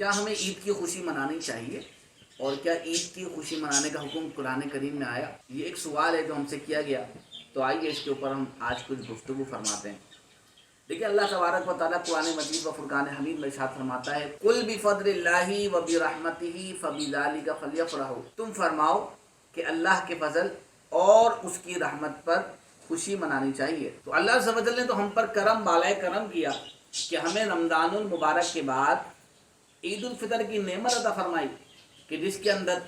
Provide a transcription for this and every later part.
کیا ہمیں عید کی خوشی منانی چاہیے اور کیا عید کی خوشی منانے کا حکم قرآن کریم میں آیا؟ یہ ایک سوال ہے جو ہم سے کیا گیا، تو آئیے اس کے اوپر ہم آج کچھ گفتگو فرماتے ہیں۔ دیکھیں، اللہ تبارک و تعالیٰ قرآن مجید و فرقان حمید میں ارشاد فرماتا ہے، قُلْ بِفَضْلِ اللَّهِ وَبِرَحْمَتِهِ فَبِذَلِكَ فَلْيَفْرَحُوا، تم فرماؤ کہ اللہ کے فضل اور اس کی رحمت پر خوشی منانی چاہیے۔ تو اللہ عز و جل نے تو ہم پر کرم بالائے کرم کیا کہ ہمیں رمضان المبارک کے بعد عید الفطر کی نعمت عطا فرمائی کہ جس کے اندر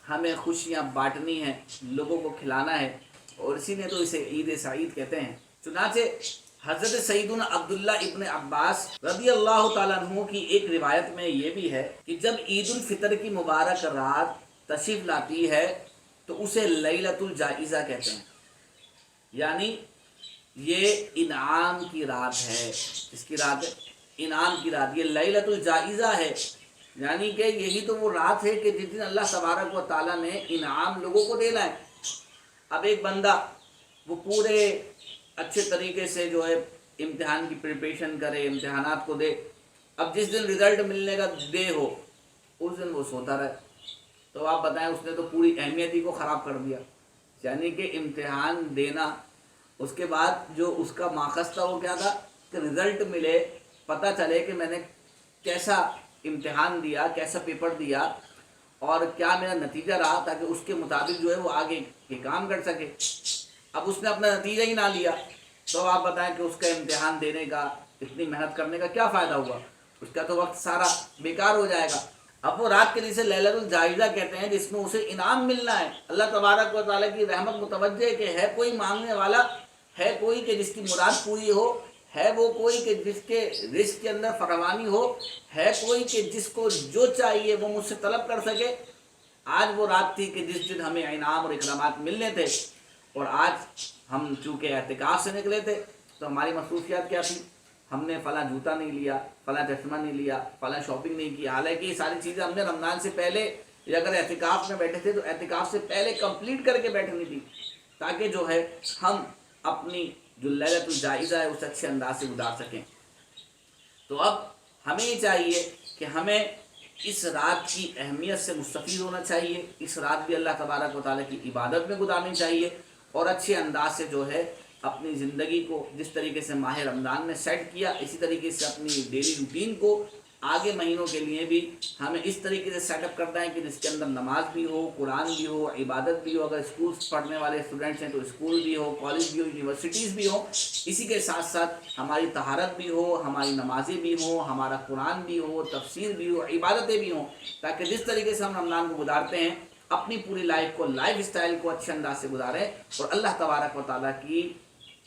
ہمیں خوشیاں بانٹنی ہیں، لوگوں کو کھلانا ہے، اور اسی نے تو اسے عید سعید کہتے ہیں۔ چنانچہ حضرت سیدنا عبداللہ ابن عباس رضی اللہ تعالیٰ عنہ کی ایک روایت میں یہ بھی ہے کہ جب عید الفطر کی مبارک رات تشریف لاتی ہے تو اسے لیلۃ الجائزہ کہتے ہیں، یعنی یہ انعام کی رات ہے۔ اس کی رات ہے انعام کی رات، یہ لیلۃ الجائزہ ہے، یعنی کہ یہی تو وہ رات ہے کہ جس دن اللہ تبارک و تعالیٰ نے انعام لوگوں کو دینا ہے۔ اب ایک بندہ وہ پورے اچھے طریقے سے جو ہے امتحان کی پریپریشن کرے، امتحانات کو دے، اب جس دن رزلٹ ملنے کا ڈے ہو اس دن وہ سوتا رہے، تو آپ بتائیں اس نے تو پوری اہمیت ہی کو خراب کر دیا۔ یعنی کہ امتحان دینا، اس کے بعد جو اس کا ماخذ تھا وہ کیا تھا کہ رزلٹ ملے، پتہ چلے کہ میں نے کیسا امتحان دیا، کیسا پیپر دیا اور کیا میرا نتیجہ رہا، تاکہ اس کے مطابق جو ہے وہ آگے کے کام کر سکے۔ اب اس نے اپنا نتیجہ ہی نہ لیا تو آپ بتائیں کہ اس کا امتحان دینے کا، اتنی محنت کرنے کا کیا فائدہ ہوا؟ اس کا تو وقت سارا بیکار ہو جائے گا۔ اب وہ رات کے جسے لیلۃ الجائزہ کہتے ہیں، جس میں اسے انعام ملنا ہے، اللہ تبارک و تعالیٰ کی رحمت متوجہ ہے کہ ہے کوئی مانگنے والا، ہے کوئی کہ جس کی مراد پوری ہو، ہے وہ کوئی کہ جس کے رزق کے اندر فراوانی ہو، ہے کوئی کہ جس کو جو چاہیے وہ مجھ سے طلب کر سکے۔ آج وہ رات تھی کہ جس دن ہمیں انعام اور اکرامات ملنے تھے، اور آج ہم چونکہ اعتکاف سے نکلے تھے تو ہماری مصروفیات کیا تھی؟ ہم نے فلاں جوتا نہیں لیا، فلاں چشمہ نہیں لیا، فلاں شاپنگ نہیں کی، حالانکہ یہ ساری چیزیں ہم نے رمضان سے پہلے، یا اگر اعتکاف میں بیٹھے تھے تو اعتکاف سے پہلے کمپلیٹ کر کے بیٹھنی تھی، تاکہ جو ہے ہم اپنی جو لیلۃ الجائزہ ہے اس اچھے انداز سے گزار سکیں۔ تو اب ہمیں یہ چاہیے کہ ہمیں اس رات کی اہمیت سے مستفید ہونا چاہیے، اس رات بھی اللہ تبارک و تعالیٰ کی عبادت میں گزارنی چاہیے، اور اچھے انداز سے جو ہے اپنی زندگی کو جس طریقے سے ماہ رمضان نے سیٹ کیا، اسی طریقے سے اپنی ڈیلی روٹین کو آگے مہینوں کے لیے بھی ہمیں اس طریقے سے سیٹ اپ کرنا ہے کہ جس کے اندر نماز بھی ہو، قرآن بھی ہو، عبادت بھی ہو، اگر اسکولس پڑھنے والے اسٹوڈنٹس ہیں تو اسکول بھی ہو، کالج بھی ہو، یونیورسٹیز بھی ہوں، اسی کے ساتھ ساتھ ہماری طہارت بھی ہو، ہماری نمازیں بھی ہوں، ہمارا قرآن بھی ہو، تفسیر بھی ہو، عبادتیں بھی ہوں، تاکہ جس طریقے سے ہم رمضان کو گزارتے ہیں اپنی پوری لائف کو، لائف اسٹائل کو اچھے انداز سے گزاریں، اور اللہ تبارک و تعالیٰ کی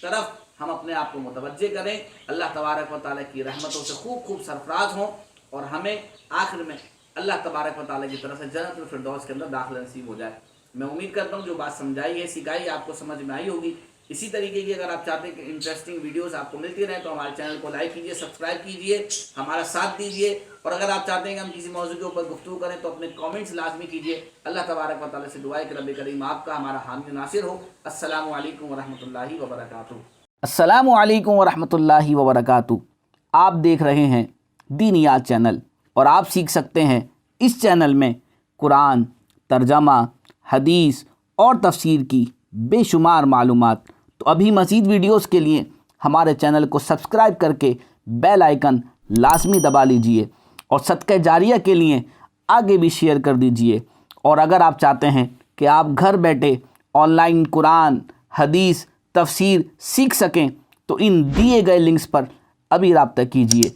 طرف ہم اپنے آپ کو متوجہ کریں، اللہ تبارک و تعالیٰ کی رحمتوں سے خوب خوب سرفراز ہوں، اور ہمیں آخر میں اللہ تبارک و تعالیٰ کی طرف سے جنت الفردوس کے اندر داخلہ نصیب ہو جائے۔ میں امید کرتا ہوں جو بات سمجھائی ہے، سکھائی، آپ کو سمجھ میں آئی ہوگی۔ اسی طریقے کی اگر آپ چاہتے ہیں کہ انٹرسٹنگ ویڈیوز آپ کو ملتی رہیں تو ہمارے چینل کو لائک کیجئے، سبسکرائب کیجئے، ہمارا ساتھ دیجئے، اور اگر آپ چاہتے ہیں کہ ہم کسی موضوع کے اوپر گفتگو کریں تو اپنے کامنٹس لازمی کیجئے۔ اللہ تبارک و تعالیٰ سے دعا ہے کہ رب کریم آپ کا ہمارا حامی و ناصر ہو۔ السلام علیکم ورحمۃ اللہ وبرکاتہ۔ السلام علیکم ورحمۃ اللہ وبرکاتہ۔ آپ دیکھ رہے ہیں دینیات چینل، اور آپ سیکھ سکتے ہیں اس چینل میں قرآن، ترجمہ، حدیث اور تفسیر کی بے شمار معلومات۔ تو ابھی مزید ویڈیوز کے لیے ہمارے چینل کو سبسکرائب کر کے بیل آئیکن لازمی دبا لیجئے، اور صدقہ جاریہ کے لیے آگے بھی شیئر کر دیجئے۔ اور اگر آپ چاہتے ہیں کہ آپ گھر بیٹھے آن لائن قرآن، حدیث، تفسیر سیکھ سکیں تو ان دیے گئے لنکس پر ابھی رابطہ کیجئے۔